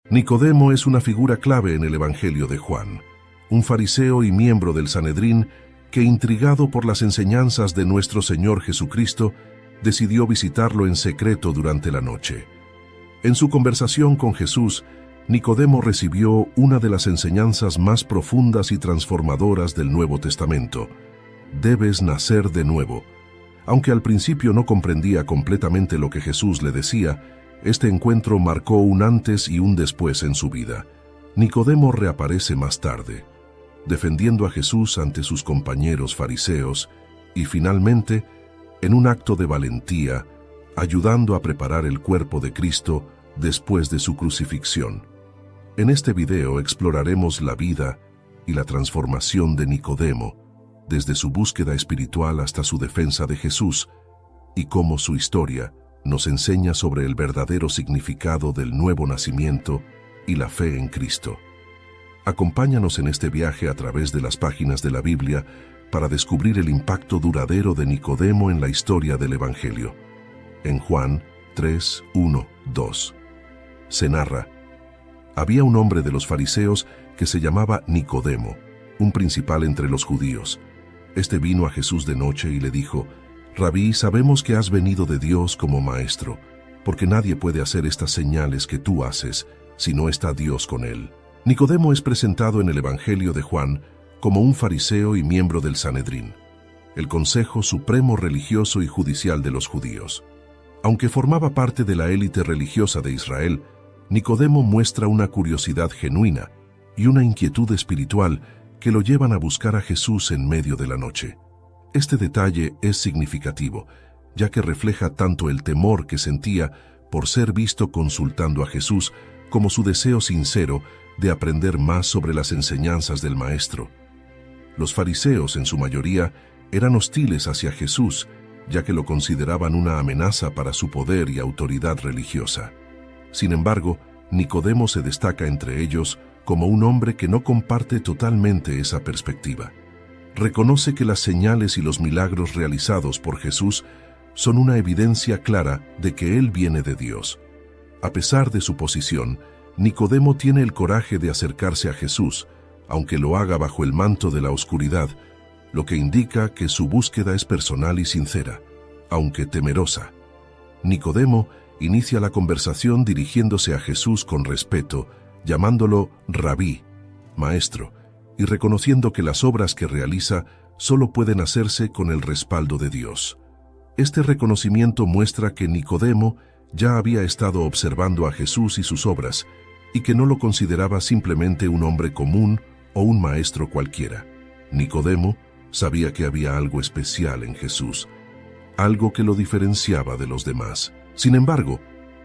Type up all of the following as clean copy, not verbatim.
Nicodemo es una figura clave en el Evangelio de Juan, un fariseo y miembro del Sanedrín que, intrigado por las enseñanzas de nuestro Señor Jesucristo, decidió visitarlo en secreto durante la noche. En su conversación con Jesús, Nicodemo recibió una de las enseñanzas más profundas y transformadoras del Nuevo Testamento: debes nacer de nuevo. Aunque al principio no comprendía completamente lo que Jesús le decía, este encuentro marcó un antes y un después en su vida. Nicodemo reaparece más tarde, defendiendo a Jesús ante sus compañeros fariseos y, finalmente, en un acto de valentía, ayudando a preparar el cuerpo de Cristo después de su crucifixión. En este video exploraremos la vida y la transformación de Nicodemo, desde su búsqueda espiritual hasta su defensa de Jesús, y cómo su historia nos enseña sobre el verdadero significado del nuevo nacimiento y la fe en Cristo. Acompáñanos en este viaje a través de las páginas de la Biblia para descubrir el impacto duradero de Nicodemo en la historia del Evangelio. En Juan 3, 1, 2. Se narra: había un hombre de los fariseos que se llamaba Nicodemo, un principal entre los judíos. Este vino a Jesús de noche y le dijo: Rabí, sabemos que has venido de Dios como maestro, porque nadie puede hacer estas señales que tú haces si no está Dios con él. Nicodemo es presentado en el Evangelio de Juan como un fariseo y miembro del Sanedrín, el Consejo Supremo Religioso y Judicial de los judíos. Aunque formaba parte de la élite religiosa de Israel, Nicodemo muestra una curiosidad genuina y una inquietud espiritual que lo llevan a buscar a Jesús en medio de la noche. Este detalle es significativo, ya que refleja tanto el temor que sentía por ser visto consultando a Jesús como su deseo sincero de aprender más sobre las enseñanzas del Maestro. Los fariseos, en su mayoría, eran hostiles hacia Jesús, ya que lo consideraban una amenaza para su poder y autoridad religiosa. Sin embargo, Nicodemo se destaca entre ellos como un hombre que no comparte totalmente esa perspectiva. Reconoce que las señales y los milagros realizados por Jesús son una evidencia clara de que Él viene de Dios. A pesar de su posición, Nicodemo tiene el coraje de acercarse a Jesús, aunque lo haga bajo el manto de la oscuridad, lo que indica que su búsqueda es personal y sincera, aunque temerosa. Nicodemo inicia la conversación dirigiéndose a Jesús con respeto, llamándolo Rabí, maestro, y reconociendo que las obras que realiza solo pueden hacerse con el respaldo de Dios. Este reconocimiento muestra que Nicodemo ya había estado observando a Jesús y sus obras, y que no lo consideraba simplemente un hombre común o un maestro cualquiera. Nicodemo sabía que había algo especial en Jesús, algo que lo diferenciaba de los demás. Sin embargo,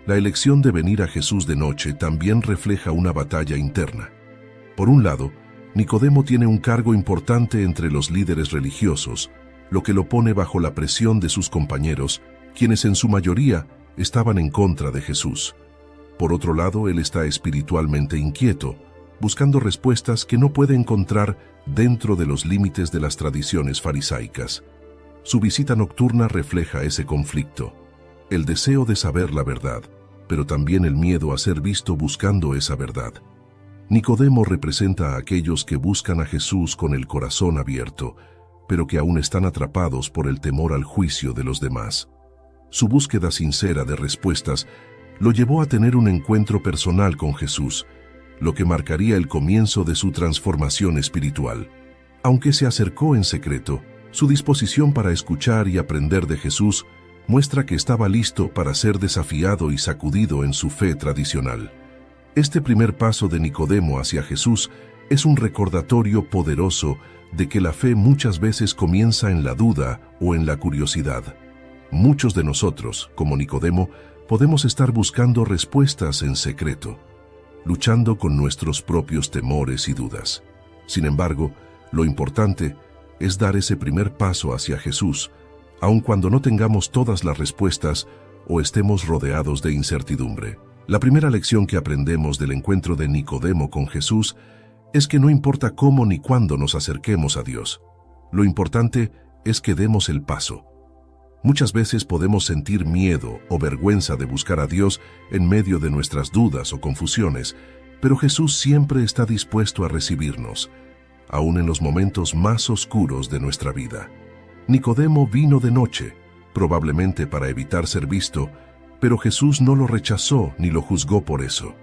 la elección de venir a Jesús de noche también refleja una batalla interna. Por un lado, Nicodemo tiene un cargo importante entre los líderes religiosos, lo que lo pone bajo la presión de sus compañeros, quienes en su mayoría estaban en contra de Jesús. Por otro lado, él está espiritualmente inquieto, buscando respuestas que no puede encontrar dentro de los límites de las tradiciones farisaicas. Su visita nocturna refleja ese conflicto, el deseo de saber la verdad, pero también el miedo a ser visto buscando esa verdad. Nicodemo representa a aquellos que buscan a Jesús con el corazón abierto, pero que aún están atrapados por el temor al juicio de los demás. Su búsqueda sincera de respuestas lo llevó a tener un encuentro personal con Jesús, lo que marcaría el comienzo de su transformación espiritual. Aunque se acercó en secreto, su disposición para escuchar y aprender de Jesús muestra que estaba listo para ser desafiado y sacudido en su fe tradicional. Este primer paso de Nicodemo hacia Jesús es un recordatorio poderoso de que la fe muchas veces comienza en la duda o en la curiosidad. Muchos de nosotros, como Nicodemo, podemos estar buscando respuestas en secreto, luchando con nuestros propios temores y dudas. Sin embargo, lo importante es dar ese primer paso hacia Jesús, aun cuando no tengamos todas las respuestas o estemos rodeados de incertidumbre. La primera lección que aprendemos del encuentro de Nicodemo con Jesús es que no importa cómo ni cuándo nos acerquemos a Dios, lo importante es que demos el paso. Muchas veces podemos sentir miedo o vergüenza de buscar a Dios en medio de nuestras dudas o confusiones, pero Jesús siempre está dispuesto a recibirnos, aun en los momentos más oscuros de nuestra vida. Nicodemo vino de noche, probablemente para evitar ser visto, pero Jesús no lo rechazó ni lo juzgó por eso.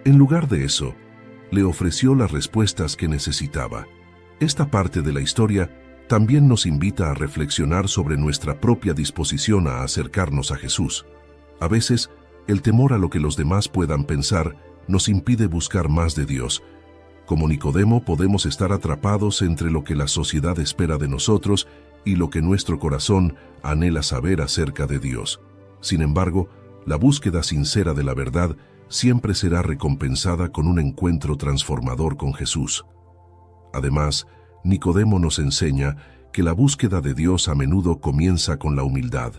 En lugar de eso, le ofreció las respuestas que necesitaba. Esta parte de la historia también nos invita a reflexionar sobre nuestra propia disposición a acercarnos a Jesús. A veces, el temor a lo que los demás puedan pensar nos impide buscar más de Dios. Como Nicodemo, podemos estar atrapados entre lo que la sociedad espera de nosotros y lo que nuestro corazón anhela saber acerca de Dios. Sin embargo, la búsqueda sincera de la verdad siempre será recompensada con un encuentro transformador con Jesús. Además, Nicodemo nos enseña que la búsqueda de Dios a menudo comienza con la humildad.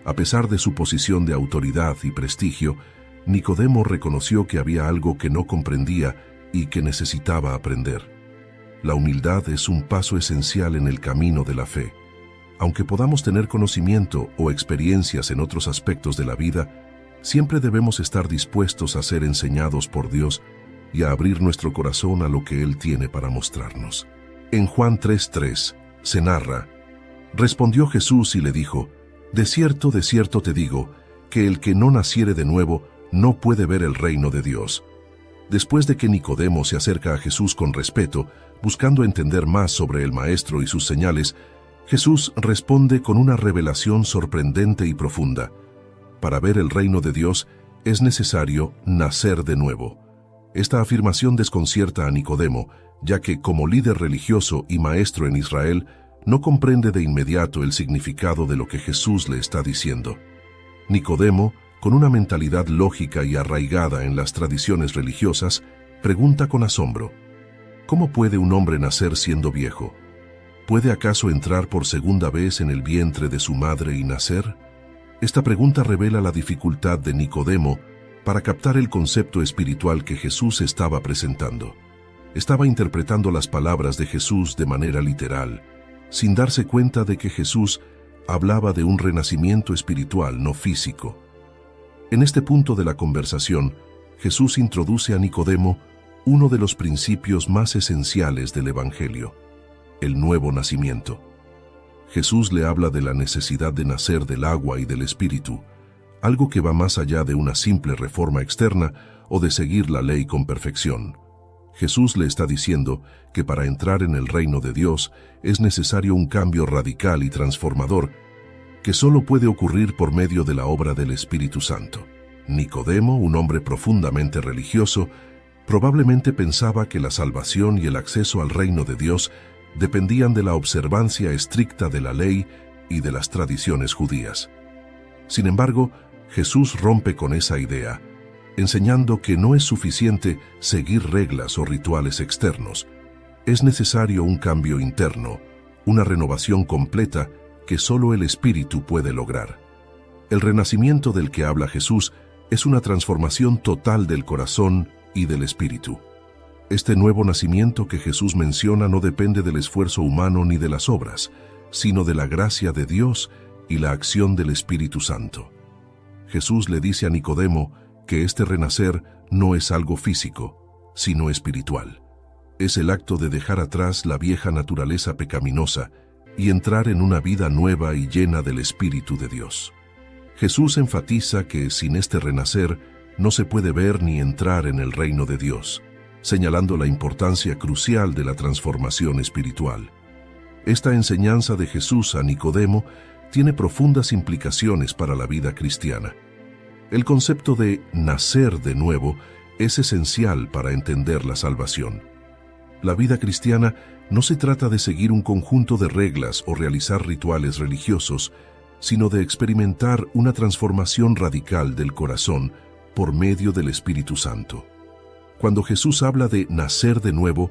A pesar de su posición de autoridad y prestigio, Nicodemo reconoció que había algo que no comprendía y que necesitaba aprender. La humildad es un paso esencial en el camino de la fe. Aunque podamos tener conocimiento o experiencias en otros aspectos de la vida, siempre debemos estar dispuestos a ser enseñados por Dios y a abrir nuestro corazón a lo que Él tiene para mostrarnos. En Juan 3:3 se narra: respondió Jesús y le dijo, de cierto te digo, que el que no naciere de nuevo no puede ver el reino de Dios. Después de que Nicodemo se acerca a Jesús con respeto, buscando entender más sobre el Maestro y sus señales, Jesús responde con una revelación sorprendente y profunda. Para ver el reino de Dios es necesario nacer de nuevo. Esta afirmación desconcierta a Nicodemo, ya que como líder religioso y maestro en Israel, no comprende de inmediato el significado de lo que Jesús le está diciendo. Nicodemo, con una mentalidad lógica y arraigada en las tradiciones religiosas, pregunta con asombro: ¿cómo puede un hombre nacer siendo viejo? ¿Puede acaso entrar por segunda vez en el vientre de su madre y nacer? Esta pregunta revela la dificultad de Nicodemo para captar el concepto espiritual que Jesús estaba presentando. Estaba interpretando las palabras de Jesús de manera literal, sin darse cuenta de que Jesús hablaba de un renacimiento espiritual, no físico. En este punto de la conversación, Jesús introduce a Nicodemo uno de los principios más esenciales del Evangelio: el nuevo nacimiento. Jesús le habla de la necesidad de nacer del agua y del Espíritu, algo que va más allá de una simple reforma externa o de seguir la ley con perfección. Jesús le está diciendo que para entrar en el reino de Dios es necesario un cambio radical y transformador que solo puede ocurrir por medio de la obra del Espíritu Santo. Nicodemo, un hombre profundamente religioso, probablemente pensaba que la salvación y el acceso al reino de Dios dependían de la observancia estricta de la ley y de las tradiciones judías. Sin embargo, Jesús rompe con esa idea, enseñando que no es suficiente seguir reglas o rituales externos. Es necesario un cambio interno, una renovación completa que solo el Espíritu puede lograr. El renacimiento del que habla Jesús es una transformación total del corazón y del espíritu. Este nuevo nacimiento que Jesús menciona no depende del esfuerzo humano ni de las obras, sino de la gracia de Dios y la acción del Espíritu Santo. Jesús le dice a Nicodemo que este renacer no es algo físico, sino espiritual. Es el acto de dejar atrás la vieja naturaleza pecaminosa y entrar en una vida nueva y llena del Espíritu de Dios. Jesús enfatiza que sin este renacer no se puede ver ni entrar en el reino de Dios, señalando la importancia crucial de la transformación espiritual. Esta enseñanza de Jesús a Nicodemo tiene profundas implicaciones para la vida cristiana. El concepto de nacer de nuevo es esencial para entender la salvación. La vida cristiana no se trata de seguir un conjunto de reglas o realizar rituales religiosos, sino de experimentar una transformación radical del corazón por medio del Espíritu Santo. Cuando Jesús habla de nacer de nuevo,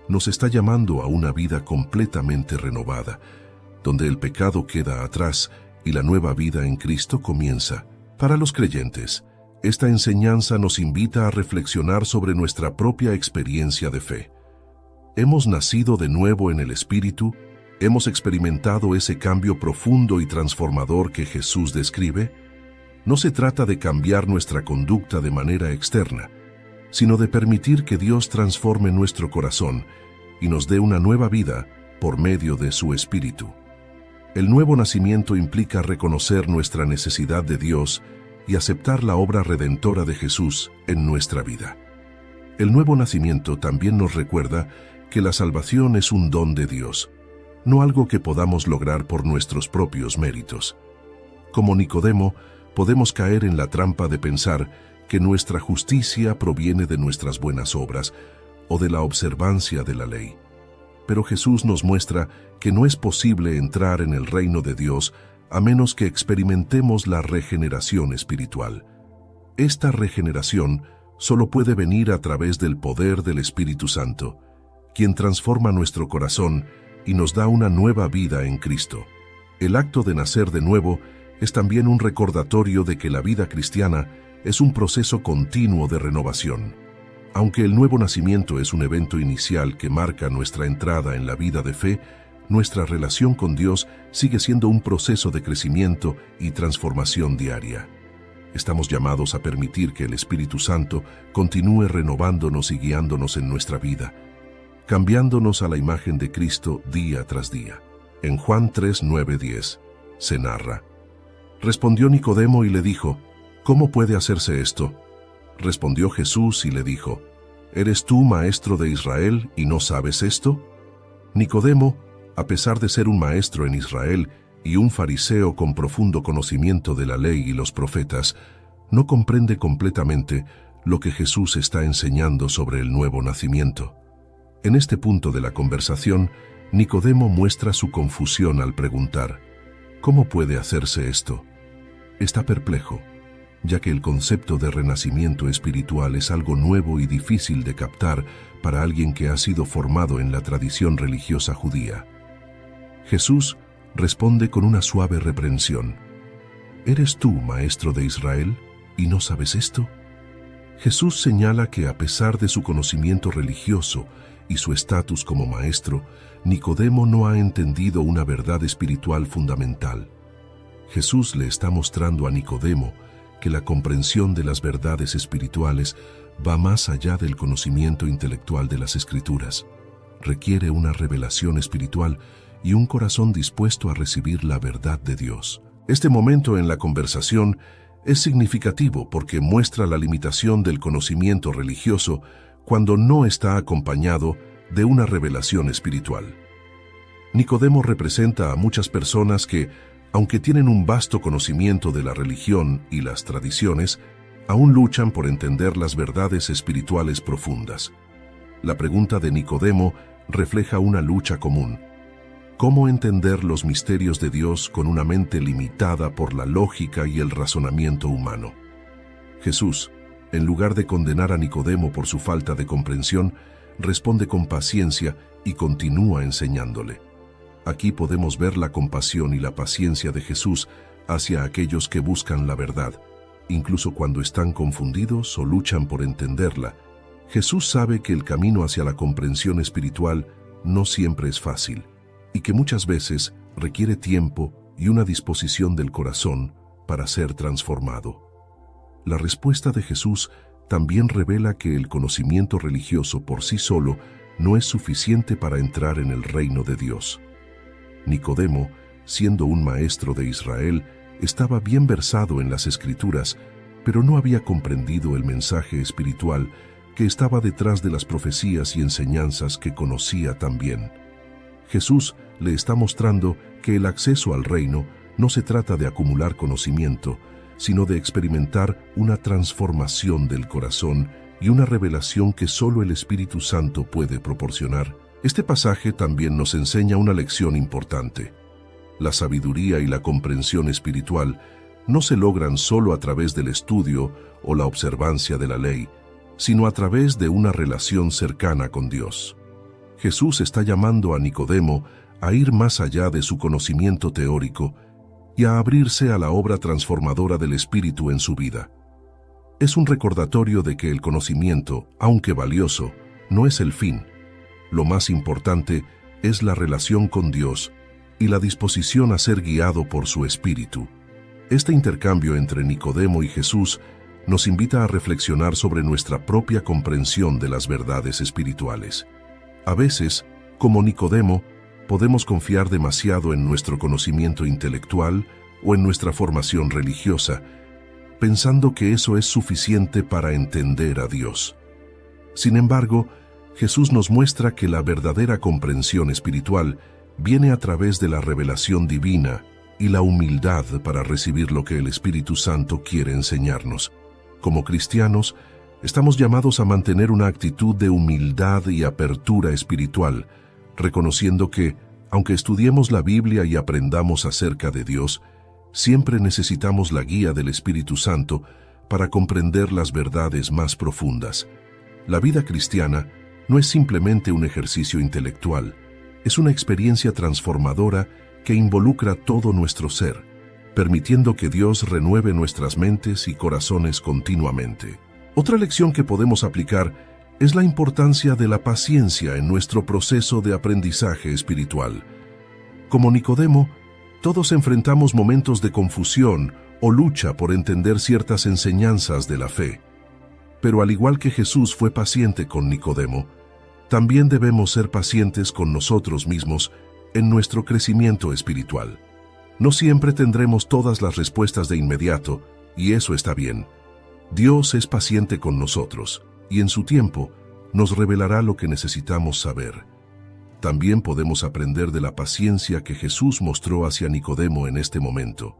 nos está llamando a una vida completamente renovada, donde el pecado queda atrás y la nueva vida en Cristo comienza. Para los creyentes, esta enseñanza nos invita a reflexionar sobre nuestra propia experiencia de fe. ¿Hemos nacido de nuevo en el Espíritu, ¿Hemos experimentado ese cambio profundo y transformador que Jesús describe? No se trata de cambiar nuestra conducta de manera externa, sino de permitir que Dios transforme nuestro corazón y nos dé una nueva vida por medio de su Espíritu. El nuevo nacimiento implica reconocer nuestra necesidad de Dios y aceptar la obra redentora de Jesús en nuestra vida. El nuevo nacimiento también nos recuerda que la salvación es un don de Dios, no algo que podamos lograr por nuestros propios méritos. Como Nicodemo, podemos caer en la trampa de pensar que nuestra justicia proviene de nuestras buenas obras o de la observancia de la ley. Pero Jesús nos muestra que no es posible entrar en el reino de Dios a menos que experimentemos la regeneración espiritual. Esta regeneración solo puede venir a través del poder del Espíritu Santo, quien transforma nuestro corazón y nos da una nueva vida en Cristo. El acto de nacer de nuevo es también un recordatorio de que la vida cristiana es un proceso continuo de renovación. Aunque el nuevo nacimiento es un evento inicial que marca nuestra entrada en la vida de fe, nuestra relación con Dios sigue siendo un proceso de crecimiento y transformación diaria. Estamos llamados a permitir que el Espíritu Santo continúe renovándonos y guiándonos en nuestra vida, cambiándonos a la imagen de Cristo día tras día. En Juan 3, 9, 10 se narra: Respondió Nicodemo y le dijo, ¿cómo puede hacerse esto? Respondió Jesús y le dijo, ¿eres tú maestro de Israel y no sabes esto? Nicodemo, a pesar de ser un maestro en Israel y un fariseo con profundo conocimiento de la ley y los profetas, no comprende completamente lo que Jesús está enseñando sobre el nuevo nacimiento. En este punto de la conversación, Nicodemo muestra su confusión al preguntar, ¿cómo puede hacerse esto? Está perplejo, ya que el concepto de renacimiento espiritual es algo nuevo y difícil de captar para alguien que ha sido formado en la tradición religiosa judía. Jesús responde con una suave reprensión. ¿Eres tú, maestro de Israel, y no sabes esto? Jesús señala que a pesar de su conocimiento religioso y su estatus como maestro, Nicodemo no ha entendido una verdad espiritual fundamental. Jesús le está mostrando a Nicodemo que la comprensión de las verdades espirituales va más allá del conocimiento intelectual de las Escrituras. Requiere una revelación espiritual y un corazón dispuesto a recibir la verdad de Dios. Este momento en la conversación es significativo porque muestra la limitación del conocimiento religioso cuando no está acompañado de una revelación espiritual. Nicodemo representa a muchas personas que, aunque tienen un vasto conocimiento de la religión y las tradiciones, aún luchan por entender las verdades espirituales profundas. La pregunta de Nicodemo refleja una lucha común. ¿Cómo entender los misterios de Dios con una mente limitada por la lógica y el razonamiento humano? Jesús, en lugar de condenar a Nicodemo por su falta de comprensión, responde con paciencia y continúa enseñándole. Aquí podemos ver la compasión y la paciencia de Jesús hacia aquellos que buscan la verdad, incluso cuando están confundidos o luchan por entenderla. Jesús sabe que el camino hacia la comprensión espiritual no siempre es fácil, y que muchas veces requiere tiempo y una disposición del corazón para ser transformado. La respuesta de Jesús también revela que el conocimiento religioso por sí solo no es suficiente para entrar en el reino de Dios. Nicodemo, siendo un maestro de Israel, estaba bien versado en las Escrituras, pero no había comprendido el mensaje espiritual que estaba detrás de las profecías y enseñanzas que conocía tan bien. Jesús le está mostrando que el acceso al reino no se trata de acumular conocimiento, sino de experimentar una transformación del corazón y una revelación que solo el Espíritu Santo puede proporcionar. Este pasaje también nos enseña una lección importante. La sabiduría y la comprensión espiritual no se logran solo a través del estudio o la observancia de la ley, sino a través de una relación cercana con Dios. Jesús está llamando a Nicodemo a ir más allá de su conocimiento teórico y a abrirse a la obra transformadora del Espíritu en su vida. Es un recordatorio de que el conocimiento, aunque valioso, no es el fin. Lo más importante es la relación con Dios y la disposición a ser guiado por su Espíritu. Este intercambio entre Nicodemo y Jesús nos invita a reflexionar sobre nuestra propia comprensión de las verdades espirituales. A veces, como Nicodemo, podemos confiar demasiado en nuestro conocimiento intelectual o en nuestra formación religiosa, pensando que eso es suficiente para entender a Dios. Sin embargo, Jesús nos muestra que la verdadera comprensión espiritual viene a través de la revelación divina y la humildad para recibir lo que el Espíritu Santo quiere enseñarnos. Como cristianos, estamos llamados a mantener una actitud de humildad y apertura espiritual, reconociendo que, aunque estudiemos la Biblia y aprendamos acerca de Dios, siempre necesitamos la guía del Espíritu Santo para comprender las verdades más profundas. La vida cristiana no es simplemente un ejercicio intelectual, es una experiencia transformadora que involucra todo nuestro ser, permitiendo que Dios renueve nuestras mentes y corazones continuamente. Otra lección que podemos aplicar es la importancia de la paciencia en nuestro proceso de aprendizaje espiritual. Como Nicodemo, todos enfrentamos momentos de confusión o lucha por entender ciertas enseñanzas de la fe. Pero al igual que Jesús fue paciente con Nicodemo, también debemos ser pacientes con nosotros mismos en nuestro crecimiento espiritual. No siempre tendremos todas las respuestas de inmediato, y eso está bien. Dios es paciente con nosotros, y en su tiempo nos revelará lo que necesitamos saber. También podemos aprender de la paciencia que Jesús mostró hacia Nicodemo en este momento.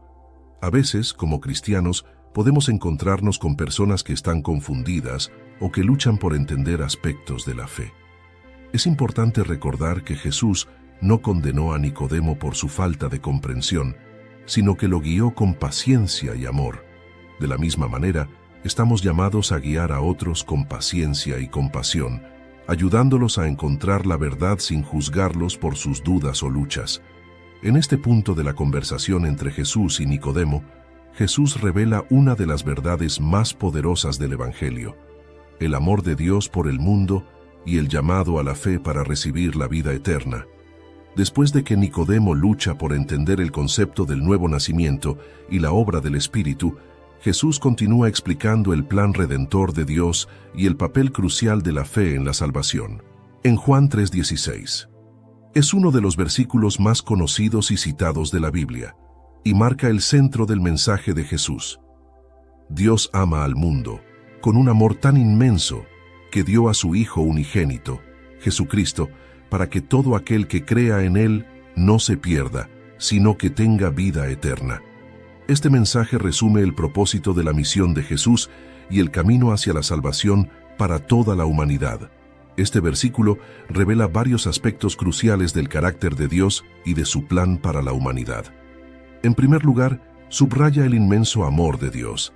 A veces, como cristianos, podemos encontrarnos con personas que están confundidas o que luchan por entender aspectos de la fe. Es importante recordar que Jesús no condenó a Nicodemo por su falta de comprensión, sino que lo guió con paciencia y amor. De la misma manera, estamos llamados a guiar a otros con paciencia y compasión, ayudándolos a encontrar la verdad sin juzgarlos por sus dudas o luchas. En este punto de la conversación entre Jesús y Nicodemo, Jesús revela una de las verdades más poderosas del Evangelio: el amor de Dios por el mundo y el llamado a la fe para recibir la vida eterna. Después de que Nicodemo lucha por entender el concepto del nuevo nacimiento y la obra del Espíritu, Jesús continúa explicando el plan redentor de Dios y el papel crucial de la fe en la salvación. En Juan 3:16. Es uno de los versículos más conocidos y citados de la Biblia, y marca el centro del mensaje de Jesús. Dios ama al mundo con un amor tan inmenso que dio a su Hijo unigénito, Jesucristo, para que todo aquel que crea en Él no se pierda, sino que tenga vida eterna. Este mensaje resume el propósito de la misión de Jesús y el camino hacia la salvación para toda la humanidad. Este versículo revela varios aspectos cruciales del carácter de Dios y de su plan para la humanidad. En primer lugar, subraya el inmenso amor de Dios.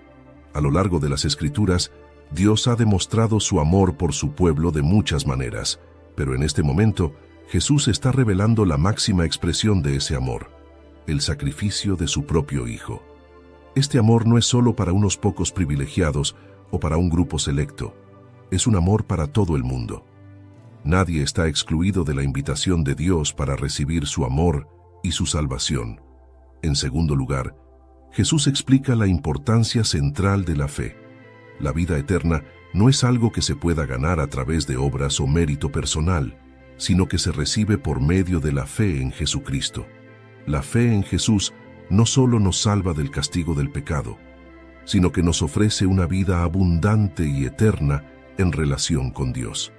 A lo largo de las Escrituras, Dios ha demostrado su amor por su pueblo de muchas maneras, pero en este momento, Jesús está revelando la máxima expresión de ese amor: el sacrificio de su propio Hijo. Este amor no es solo para unos pocos privilegiados o para un grupo selecto, es un amor para todo el mundo. Nadie está excluido de la invitación de Dios para recibir su amor y su salvación. En segundo lugar, Jesús explica la importancia central de la fe. La vida eterna no es algo que se pueda ganar a través de obras o mérito personal, sino que se recibe por medio de la fe en Jesucristo. La fe en Jesús no solo nos salva del castigo del pecado, sino que nos ofrece una vida abundante y eterna en relación con Dios.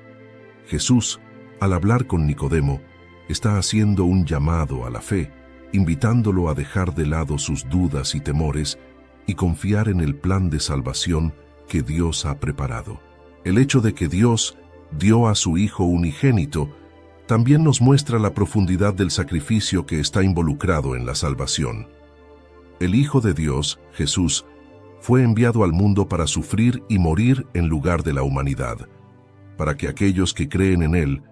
Jesús, al hablar con Nicodemo, está haciendo un llamado a la fe, invitándolo a dejar de lado sus dudas y temores y confiar en el plan de salvación que Dios ha preparado. El hecho de que Dios dio a su Hijo unigénito también nos muestra la profundidad del sacrificio que está involucrado en la salvación. El Hijo de Dios, Jesús, fue enviado al mundo para sufrir y morir en lugar de la humanidad, para que aquellos que creen en Él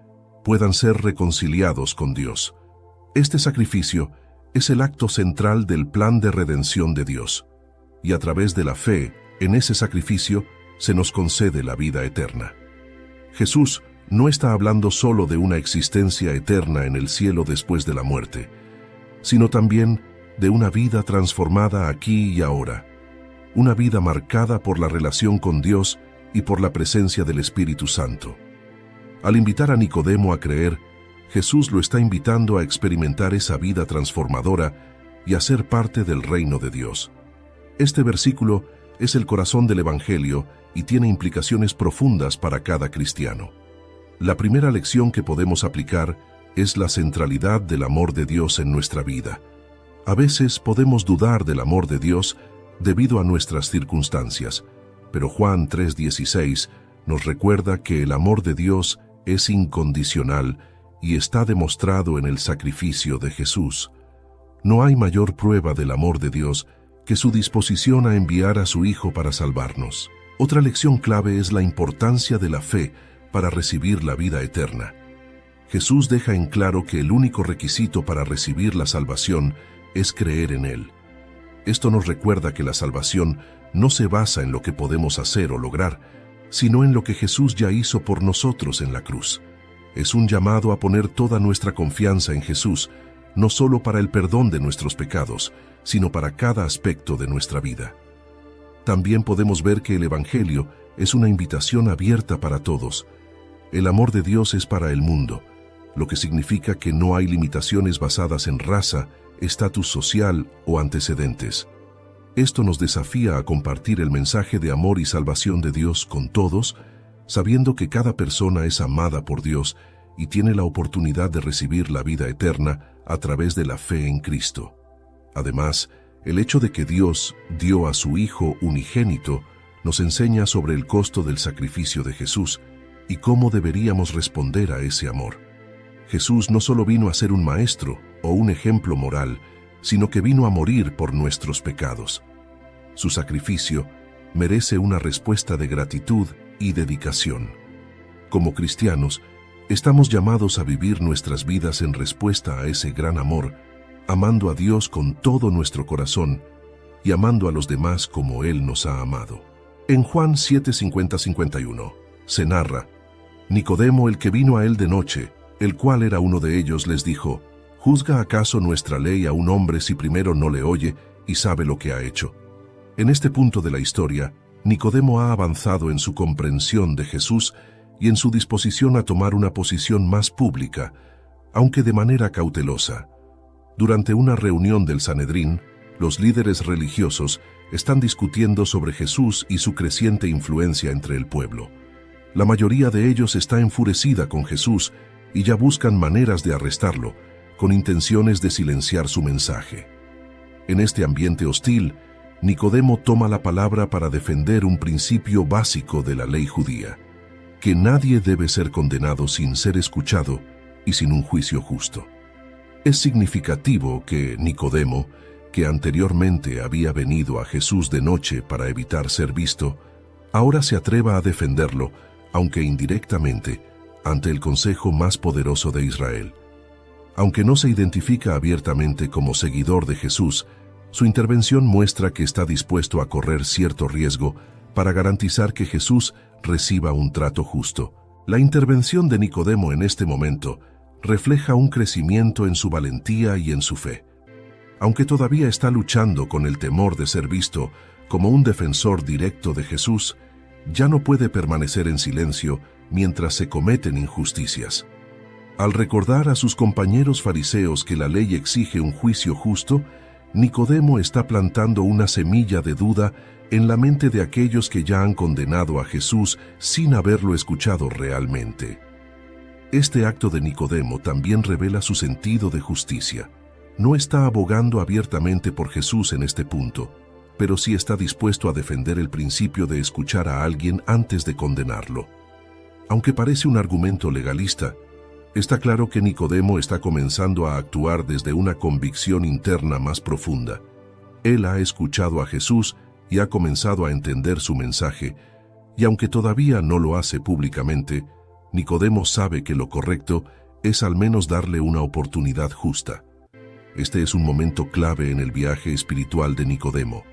puedan ser reconciliados con Dios. Este sacrificio es el acto central del plan de redención de Dios, y a través de la fe en ese sacrificio se nos concede la vida eterna. Jesús no está hablando solo de una existencia eterna en el cielo después de la muerte, sino también de una vida transformada aquí y ahora, una vida marcada por la relación con Dios y por la presencia del Espíritu Santo. Al invitar a Nicodemo a creer, Jesús lo está invitando a experimentar esa vida transformadora y a ser parte del reino de Dios. Este versículo es el corazón del Evangelio y tiene implicaciones profundas para cada cristiano. La primera lección que podemos aplicar es la centralidad del amor de Dios en nuestra vida. A veces podemos dudar del amor de Dios debido a nuestras circunstancias, pero Juan 3:16 nos recuerda que el amor de Dios es incondicional y está demostrado en el sacrificio de Jesús. No hay mayor prueba del amor de Dios que su disposición a enviar a su Hijo para salvarnos. Otra lección clave es la importancia de la fe para recibir la vida eterna. Jesús deja en claro que el único requisito para recibir la salvación es creer en Él. Esto nos recuerda que la salvación no se basa en lo que podemos hacer o lograr, sino en lo que Jesús ya hizo por nosotros en la cruz. Es un llamado a poner toda nuestra confianza en Jesús, no solo para el perdón de nuestros pecados, sino para cada aspecto de nuestra vida. También podemos ver que el Evangelio es una invitación abierta para todos. El amor de Dios es para el mundo, lo que significa que no hay limitaciones basadas en raza, estatus social o antecedentes. Esto nos desafía a compartir el mensaje de amor y salvación de Dios con todos, sabiendo que cada persona es amada por Dios y tiene la oportunidad de recibir la vida eterna a través de la fe en Cristo. Además, el hecho de que Dios dio a su Hijo unigénito nos enseña sobre el costo del sacrificio de Jesús y cómo deberíamos responder a ese amor. Jesús no solo vino a ser un maestro o un ejemplo moral, sino que vino a morir por nuestros pecados. Su sacrificio merece una respuesta de gratitud y dedicación. Como cristianos, estamos llamados a vivir nuestras vidas en respuesta a ese gran amor, amando a Dios con todo nuestro corazón y amando a los demás como Él nos ha amado. En Juan 7:50-51 se narra: Nicodemo, el que vino a él de noche, el cual era uno de ellos, les dijo: ¿Juzga acaso nuestra ley a un hombre si primero no le oye y sabe lo que ha hecho? En este punto de la historia, Nicodemo ha avanzado en su comprensión de Jesús y en su disposición a tomar una posición más pública, aunque de manera cautelosa. Durante una reunión del Sanedrín, los líderes religiosos están discutiendo sobre Jesús y su creciente influencia entre el pueblo. La mayoría de ellos está enfurecida con Jesús y ya buscan maneras de arrestarlo, con intenciones de silenciar su mensaje. En este ambiente hostil, Nicodemo toma la palabra para defender un principio básico de la ley judía: que nadie debe ser condenado sin ser escuchado y sin un juicio justo. Es significativo que Nicodemo, que anteriormente había venido a Jesús de noche para evitar ser visto, ahora se atreva a defenderlo, aunque indirectamente, ante el consejo más poderoso de Israel. Aunque no se identifica abiertamente como seguidor de Jesús, su intervención muestra que está dispuesto a correr cierto riesgo para garantizar que Jesús reciba un trato justo. La intervención de Nicodemo en este momento refleja un crecimiento en su valentía y en su fe. Aunque todavía está luchando con el temor de ser visto como un defensor directo de Jesús, ya no puede permanecer en silencio mientras se cometen injusticias. Al recordar a sus compañeros fariseos que la ley exige un juicio justo, Nicodemo está plantando una semilla de duda en la mente de aquellos que ya han condenado a Jesús sin haberlo escuchado realmente. Este acto de Nicodemo también revela su sentido de justicia. No está abogando abiertamente por Jesús en este punto, pero sí está dispuesto a defender el principio de escuchar a alguien antes de condenarlo. Aunque parece un argumento legalista, está claro que Nicodemo está comenzando a actuar desde una convicción interna más profunda. Él ha escuchado a Jesús y ha comenzado a entender su mensaje, y aunque todavía no lo hace públicamente, Nicodemo sabe que lo correcto es al menos darle una oportunidad justa. Este es un momento clave en el viaje espiritual de Nicodemo.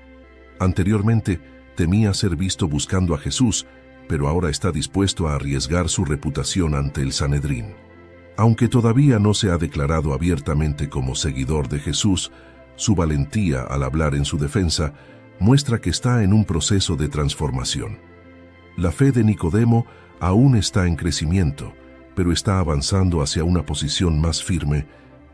Anteriormente, temía ser visto buscando a Jesús, pero ahora está dispuesto a arriesgar su reputación ante el Sanedrín. Aunque todavía no se ha declarado abiertamente como seguidor de Jesús, su valentía al hablar en su defensa muestra que está en un proceso de transformación. La fe de Nicodemo aún está en crecimiento, pero está avanzando hacia una posición más firme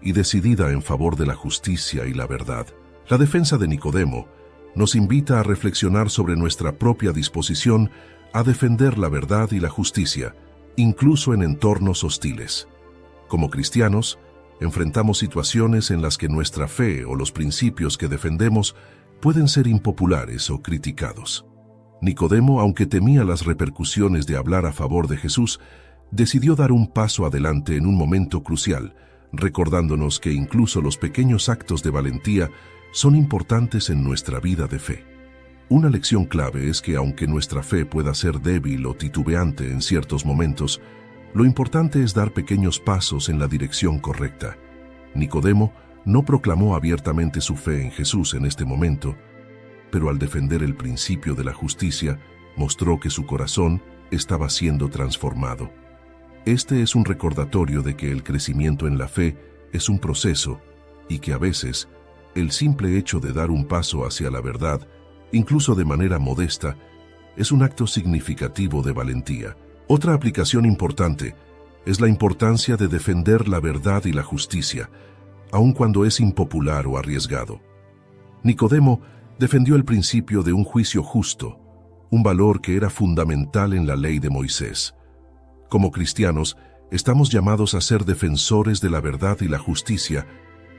y decidida en favor de la justicia y la verdad. La defensa de Nicodemo nos invita a reflexionar sobre nuestra propia disposición a defender la verdad y la justicia, incluso en entornos hostiles. Como cristianos, enfrentamos situaciones en las que nuestra fe o los principios que defendemos pueden ser impopulares o criticados. Nicodemo, aunque temía las repercusiones de hablar a favor de Jesús, decidió dar un paso adelante en un momento crucial, recordándonos que incluso los pequeños actos de valentía son importantes en nuestra vida de fe. Una lección clave es que aunque nuestra fe pueda ser débil o titubeante en ciertos momentos, lo importante es dar pequeños pasos en la dirección correcta. Nicodemo no proclamó abiertamente su fe en Jesús en este momento, pero al defender el principio de la justicia, mostró que su corazón estaba siendo transformado. Este es un recordatorio de que el crecimiento en la fe es un proceso y que a veces el simple hecho de dar un paso hacia la verdad, incluso de manera modesta, es un acto significativo de valentía. Otra aplicación importante es la importancia de defender la verdad y la justicia, aun cuando es impopular o arriesgado. Nicodemo defendió el principio de un juicio justo, un valor que era fundamental en la ley de Moisés. Como cristianos, estamos llamados a ser defensores de la verdad y la justicia,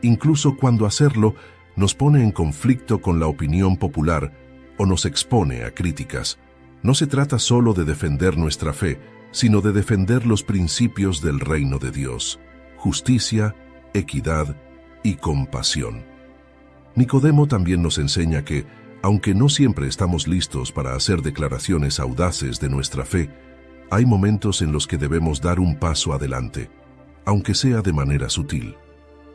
incluso cuando hacerlo nos pone en conflicto con la opinión popular o nos expone a críticas. No se trata solo de defender nuestra fe, sino de defender los principios del reino de Dios: justicia, equidad y compasión. Nicodemo también nos enseña que, aunque no siempre estamos listos para hacer declaraciones audaces de nuestra fe, hay momentos en los que debemos dar un paso adelante, aunque sea de manera sutil.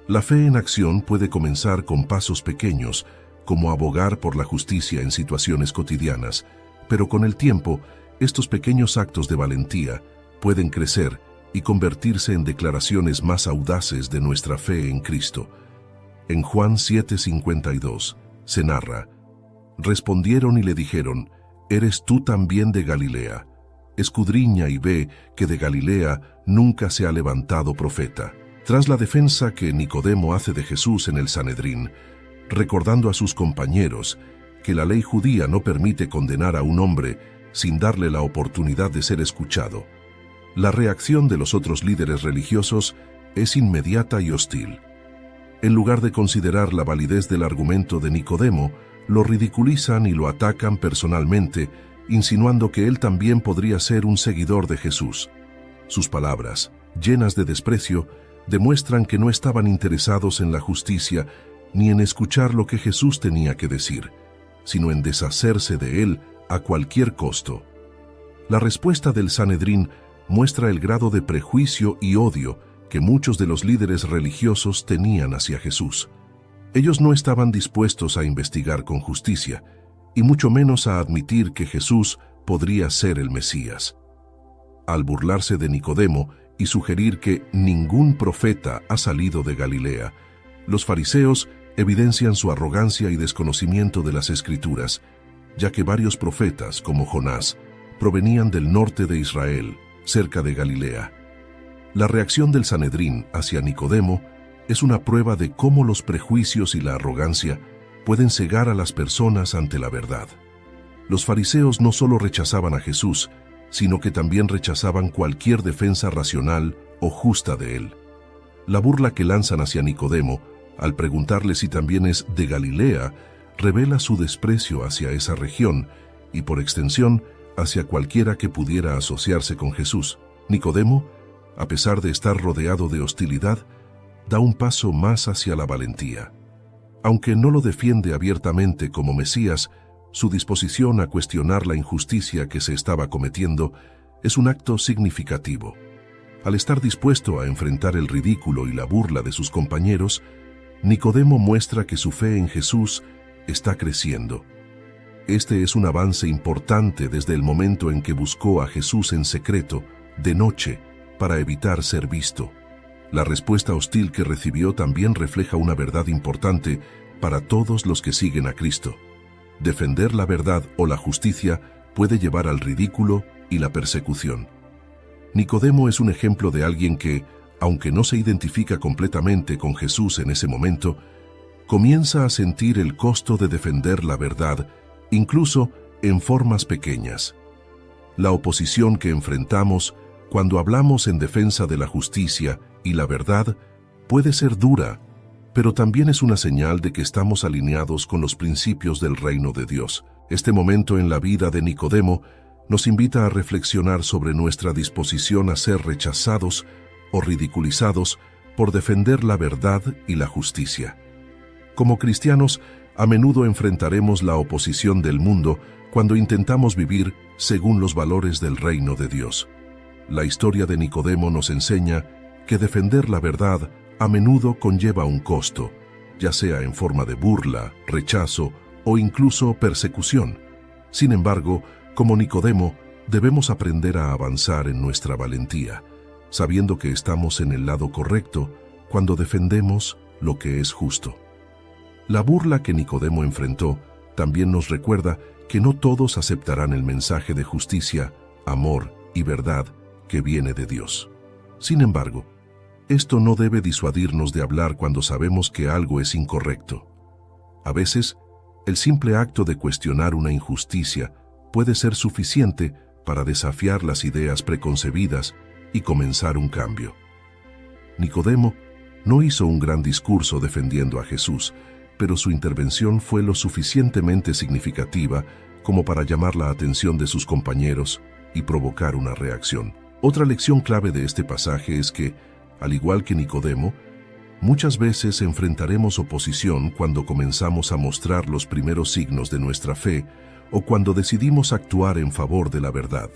La fe en acción puede comenzar con pasos pequeños, como abogar por la justicia en situaciones cotidianas, pero con el tiempo, estos pequeños actos de valentía pueden crecer y convertirse en declaraciones más audaces de nuestra fe en Cristo. En Juan 7:52 se narra: respondieron y le dijeron, ¿eres tú también de Galilea? Escudriña y ve que de Galilea nunca se ha levantado profeta. Tras la defensa que Nicodemo hace de Jesús en el Sanedrín, recordando a sus compañeros que la ley judía no permite condenar a un hombre sin darle la oportunidad de ser escuchado, la reacción de los otros líderes religiosos es inmediata y hostil. En lugar de considerar la validez del argumento de Nicodemo, lo ridiculizan y lo atacan personalmente, insinuando que él también podría ser un seguidor de Jesús. Sus palabras, llenas de desprecio, demuestran que no estaban interesados en la justicia ni en escuchar lo que Jesús tenía que decir, sino en deshacerse de él a cualquier costo. La respuesta del Sanedrín muestra el grado de prejuicio y odio que muchos de los líderes religiosos tenían hacia Jesús. Ellos no estaban dispuestos a investigar con justicia, y mucho menos a admitir que Jesús podría ser el Mesías. Al burlarse de Nicodemo y sugerir que ningún profeta ha salido de Galilea, los fariseos evidencian su arrogancia y desconocimiento de las Escrituras, ya que varios profetas, como Jonás, provenían del norte de Israel, cerca de Galilea. La reacción del Sanedrín hacia Nicodemo es una prueba de cómo los prejuicios y la arrogancia pueden cegar a las personas ante la verdad. Los fariseos no solo rechazaban a Jesús, sino que también rechazaban cualquier defensa racional o justa de él. La burla que lanzan hacia Nicodemo, al preguntarle si también es de Galilea, revela su desprecio hacia esa región y, por extensión, hacia cualquiera que pudiera asociarse con Jesús. Nicodemo, a pesar de estar rodeado de hostilidad, da un paso más hacia la valentía. Aunque no lo defiende abiertamente como Mesías, su disposición a cuestionar la injusticia que se estaba cometiendo es un acto significativo. Al estar dispuesto a enfrentar el ridículo y la burla de sus compañeros, Nicodemo muestra que su fe en Jesús está creciendo. Este es un avance importante desde el momento en que buscó a Jesús en secreto, de noche, para evitar ser visto. La respuesta hostil que recibió también refleja una verdad importante para todos los que siguen a Cristo. Defender la verdad o la justicia puede llevar al ridículo y la persecución. Nicodemo es un ejemplo de alguien que, aunque no se identifica completamente con Jesús en ese momento, comienza a sentir el costo de defender la verdad, incluso en formas pequeñas. La oposición que enfrentamos cuando hablamos en defensa de la justicia y la verdad puede ser dura, pero también es una señal de que estamos alineados con los principios del reino de Dios. Este momento en la vida de Nicodemo nos invita a reflexionar sobre nuestra disposición a ser rechazados o ridiculizados por defender la verdad y la justicia. Como cristianos, a menudo enfrentaremos la oposición del mundo cuando intentamos vivir según los valores del reino de Dios. La historia de Nicodemo nos enseña que defender la verdad a menudo conlleva un costo, ya sea en forma de burla, rechazo o incluso persecución. Sin embargo, como Nicodemo, debemos aprender a avanzar en nuestra valentía, sabiendo que estamos en el lado correcto cuando defendemos lo que es justo. La burla que Nicodemo enfrentó también nos recuerda que no todos aceptarán el mensaje de justicia, amor y verdad que viene de Dios. Sin embargo, esto no debe disuadirnos de hablar cuando sabemos que algo es incorrecto. A veces, el simple acto de cuestionar una injusticia puede ser suficiente para desafiar las ideas preconcebidas y comenzar un cambio. Nicodemo no hizo un gran discurso defendiendo a Jesús, pero su intervención fue lo suficientemente significativa como para llamar la atención de sus compañeros y provocar una reacción. Otra lección clave de este pasaje es que, al igual que Nicodemo, muchas veces enfrentaremos oposición cuando comenzamos a mostrar los primeros signos de nuestra fe o cuando decidimos actuar en favor de la verdad.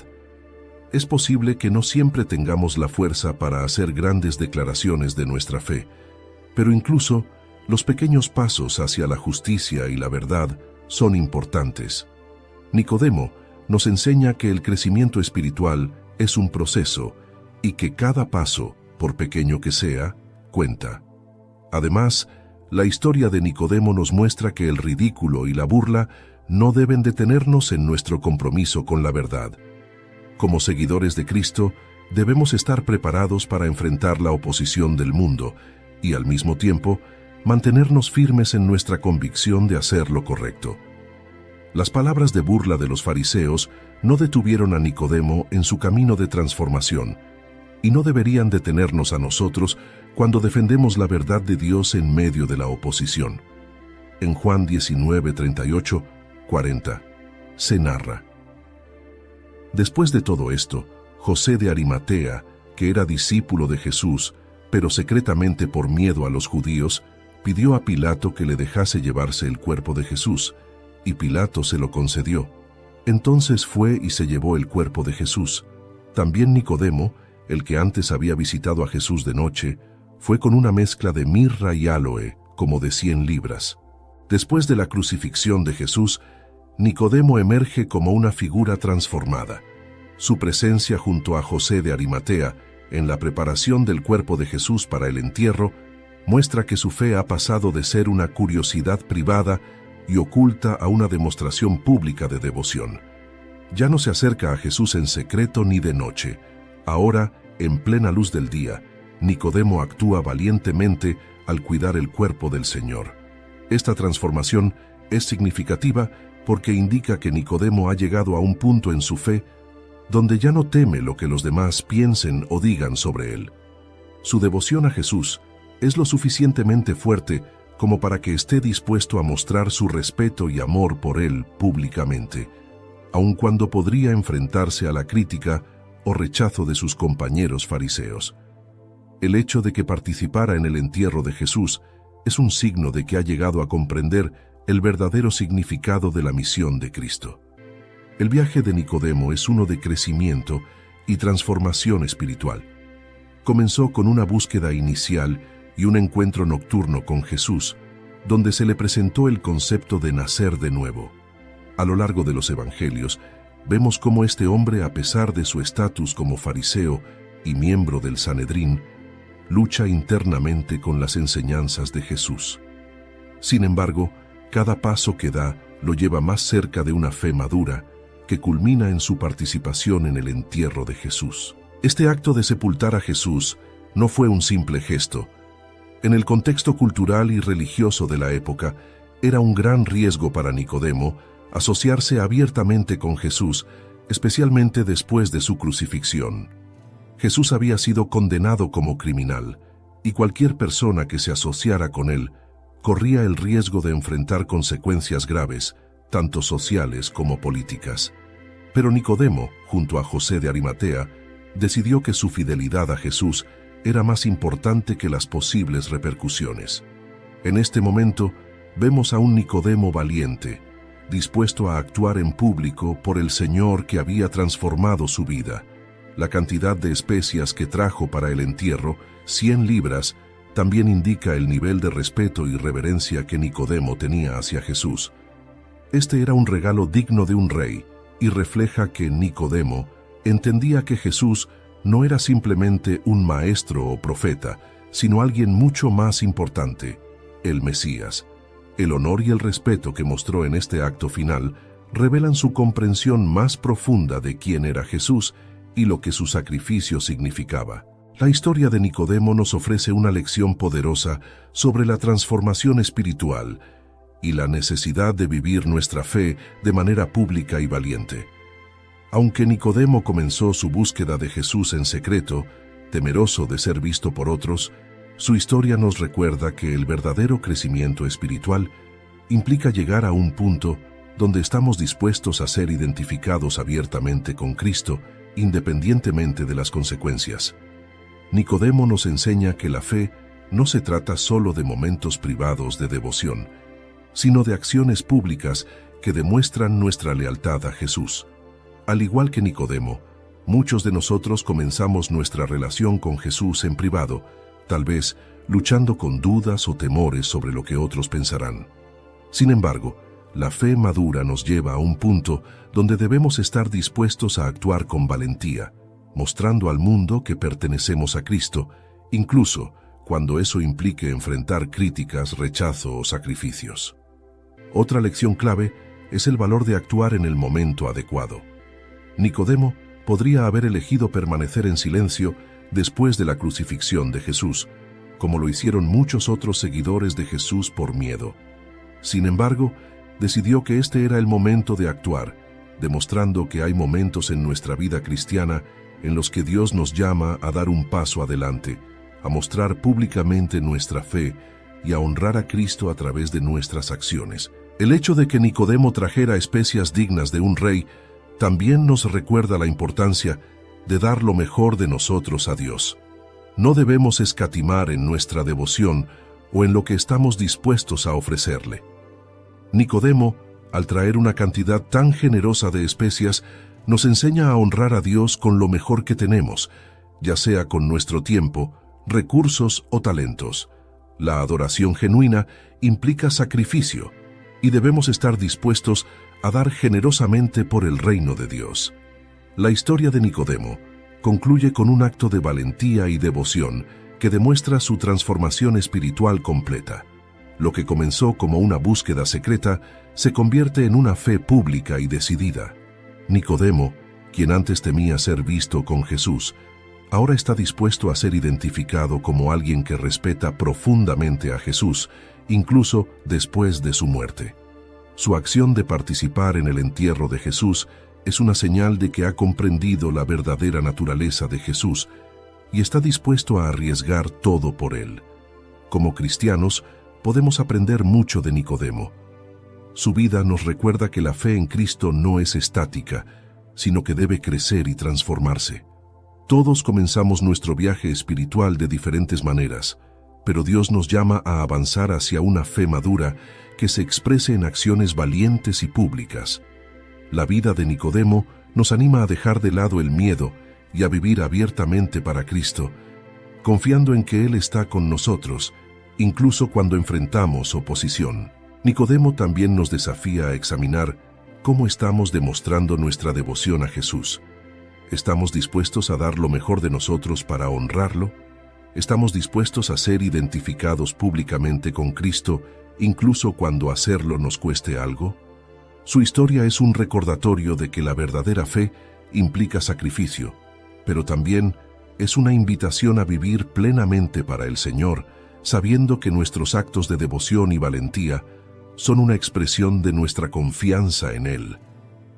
Es posible que no siempre tengamos la fuerza para hacer grandes declaraciones de nuestra fe, pero incluso los pequeños pasos hacia la justicia y la verdad son importantes. Nicodemo nos enseña que el crecimiento espiritual es un proceso y que cada paso, por pequeño que sea, cuenta. Además, la historia de Nicodemo nos muestra que el ridículo y la burla no deben detenernos en nuestro compromiso con la verdad. Como seguidores de Cristo, debemos estar preparados para enfrentar la oposición del mundo y, al mismo tiempo, mantenernos firmes en nuestra convicción de hacer lo correcto. Las palabras de burla de los fariseos no detuvieron a Nicodemo en su camino de transformación, y no deberían detenernos a nosotros cuando defendemos la verdad de Dios en medio de la oposición. En Juan 19, 38, 40, se narra: Después de todo esto, José de Arimatea, que era discípulo de Jesús, pero secretamente por miedo a los judíos, pidió a Pilato que le dejase llevarse el cuerpo de Jesús, y Pilato se lo concedió. Entonces fue y se llevó el cuerpo de Jesús. También Nicodemo, el que antes había visitado a Jesús de noche, fue con una mezcla de mirra y áloe, como de 100 libras. Después de la crucifixión de Jesús, Nicodemo emerge como una figura transformada. Su presencia junto a José de Arimatea en la preparación del cuerpo de Jesús para el entierro muestra que su fe ha pasado de ser una curiosidad privada y oculta a una demostración pública de devoción. Ya no se acerca a Jesús en secreto ni de noche. Ahora, en plena luz del día, Nicodemo actúa valientemente al cuidar el cuerpo del Señor. Esta transformación es significativa porque indica que Nicodemo ha llegado a un punto en su fe donde ya no teme lo que los demás piensen o digan sobre él. Su devoción a Jesús es lo suficientemente fuerte como para que esté dispuesto a mostrar su respeto y amor por él públicamente, aun cuando podría enfrentarse a la crítica o rechazo de sus compañeros fariseos. El hecho de que participara en el entierro de Jesús es un signo de que ha llegado a comprender el verdadero significado de la misión de Cristo. El viaje de Nicodemo es uno de crecimiento y transformación espiritual. Comenzó con una búsqueda inicial y un encuentro nocturno con Jesús, donde se le presentó el concepto de nacer de nuevo. A lo largo de los evangelios, vemos cómo este hombre, a pesar de su estatus como fariseo y miembro del Sanedrín, lucha internamente con las enseñanzas de Jesús. Sin embargo, cada paso que da lo lleva más cerca de una fe madura, que culmina en su participación en el entierro de Jesús. Este acto de sepultar a Jesús no fue un simple gesto. En el contexto cultural y religioso de la época, era un gran riesgo para Nicodemo asociarse abiertamente con Jesús, especialmente después de su crucifixión. Jesús había sido condenado como criminal, y cualquier persona que se asociara con él corría el riesgo de enfrentar consecuencias graves, tanto sociales como políticas. Pero Nicodemo, junto a José de Arimatea, decidió que su fidelidad a Jesús era más importante que las posibles repercusiones. En este momento, vemos a un Nicodemo valiente, dispuesto a actuar en público por el Señor que había transformado su vida. La cantidad de especias que trajo para el entierro, 100 libras, también indica el nivel de respeto y reverencia que Nicodemo tenía hacia Jesús. Este era un regalo digno de un rey, y refleja que Nicodemo entendía que Jesús no era simplemente un maestro o profeta, sino alguien mucho más importante, el Mesías. El honor y el respeto que mostró en este acto final revelan su comprensión más profunda de quién era Jesús y lo que su sacrificio significaba. La historia de Nicodemo nos ofrece una lección poderosa sobre la transformación espiritual y la necesidad de vivir nuestra fe de manera pública y valiente. Aunque Nicodemo comenzó su búsqueda de Jesús en secreto, temeroso de ser visto por otros, su historia nos recuerda que el verdadero crecimiento espiritual implica llegar a un punto donde estamos dispuestos a ser identificados abiertamente con Cristo, independientemente de las consecuencias. Nicodemo nos enseña que la fe no se trata solo de momentos privados de devoción, sino de acciones públicas que demuestran nuestra lealtad a Jesús. Al igual que Nicodemo, muchos de nosotros comenzamos nuestra relación con Jesús en privado, tal vez luchando con dudas o temores sobre lo que otros pensarán. Sin embargo, la fe madura nos lleva a un punto donde debemos estar dispuestos a actuar con valentía, mostrando al mundo que pertenecemos a Cristo, incluso cuando eso implique enfrentar críticas, rechazo o sacrificios. Otra lección clave es el valor de actuar en el momento adecuado. Nicodemo podría haber elegido permanecer en silencio después de la crucifixión de Jesús, como lo hicieron muchos otros seguidores de Jesús por miedo. Sin embargo, decidió que este era el momento de actuar, demostrando que hay momentos en nuestra vida cristiana en los que Dios nos llama a dar un paso adelante, a mostrar públicamente nuestra fe y a honrar a Cristo a través de nuestras acciones. El hecho de que Nicodemo trajera especias dignas de un rey también nos recuerda la importancia de dar lo mejor de nosotros a Dios. No debemos escatimar en nuestra devoción o en lo que estamos dispuestos a ofrecerle. Nicodemo, al traer una cantidad tan generosa de especias, nos enseña a honrar a Dios con lo mejor que tenemos, ya sea con nuestro tiempo, recursos o talentos. La adoración genuina implica sacrificio, y debemos estar dispuestos a dar generosamente por el reino de Dios. La historia de Nicodemo concluye con un acto de valentía y devoción que demuestra su transformación espiritual completa. Lo que comenzó como una búsqueda secreta se convierte en una fe pública y decidida. Nicodemo, quien antes temía ser visto con Jesús, ahora está dispuesto a ser identificado como alguien que respeta profundamente a Jesús, incluso después de su muerte. Su acción de participar en el entierro de Jesús es una señal de que ha comprendido la verdadera naturaleza de Jesús y está dispuesto a arriesgar todo por él. Como cristianos, podemos aprender mucho de Nicodemo. Su vida nos recuerda que la fe en Cristo no es estática, sino que debe crecer y transformarse. Todos comenzamos nuestro viaje espiritual de diferentes maneras, pero Dios nos llama a avanzar hacia una fe madura que se exprese en acciones valientes y públicas. La vida de Nicodemo nos anima a dejar de lado el miedo y a vivir abiertamente para Cristo, confiando en que Él está con nosotros, incluso cuando enfrentamos oposición. Nicodemo también nos desafía a examinar ¿Cómo estamos demostrando nuestra devoción a Jesús? ¿Estamos dispuestos a dar lo mejor de nosotros para honrarlo? ¿Estamos dispuestos a ser identificados públicamente con Cristo, incluso cuando hacerlo nos cueste algo? Su historia es un recordatorio de que la verdadera fe implica sacrificio, pero también es una invitación a vivir plenamente para el Señor, sabiendo que nuestros actos de devoción y valentía son una expresión de nuestra confianza en Él.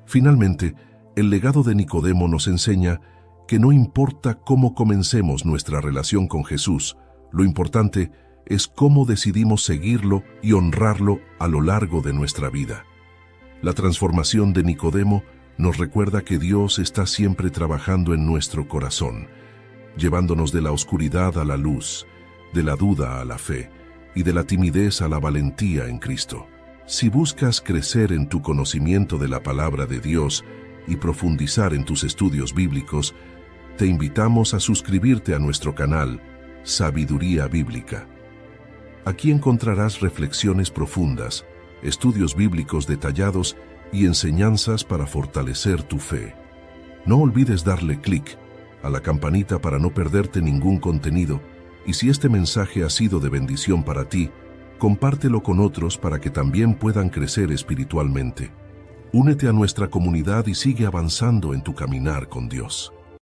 Finalmente, el legado de Nicodemo nos enseña que no importa cómo comencemos nuestra relación con Jesús, lo importante es cómo decidimos seguirlo y honrarlo a lo largo de nuestra vida. La transformación de Nicodemo nos recuerda que Dios está siempre trabajando en nuestro corazón, llevándonos de la oscuridad a la luz, de la duda a la fe y de la timidez a la valentía en Cristo. Si buscas crecer en tu conocimiento de la palabra de Dios y profundizar en tus estudios bíblicos, te invitamos a suscribirte a nuestro canal Sabiduría Bíblica. Aquí encontrarás reflexiones profundas, estudios bíblicos detallados y enseñanzas para fortalecer tu fe. No olvides darle clic a la campanita para no perderte ningún contenido, y si este mensaje ha sido de bendición para ti, compártelo con otros para que también puedan crecer espiritualmente. Únete a nuestra comunidad y sigue avanzando en tu caminar con Dios.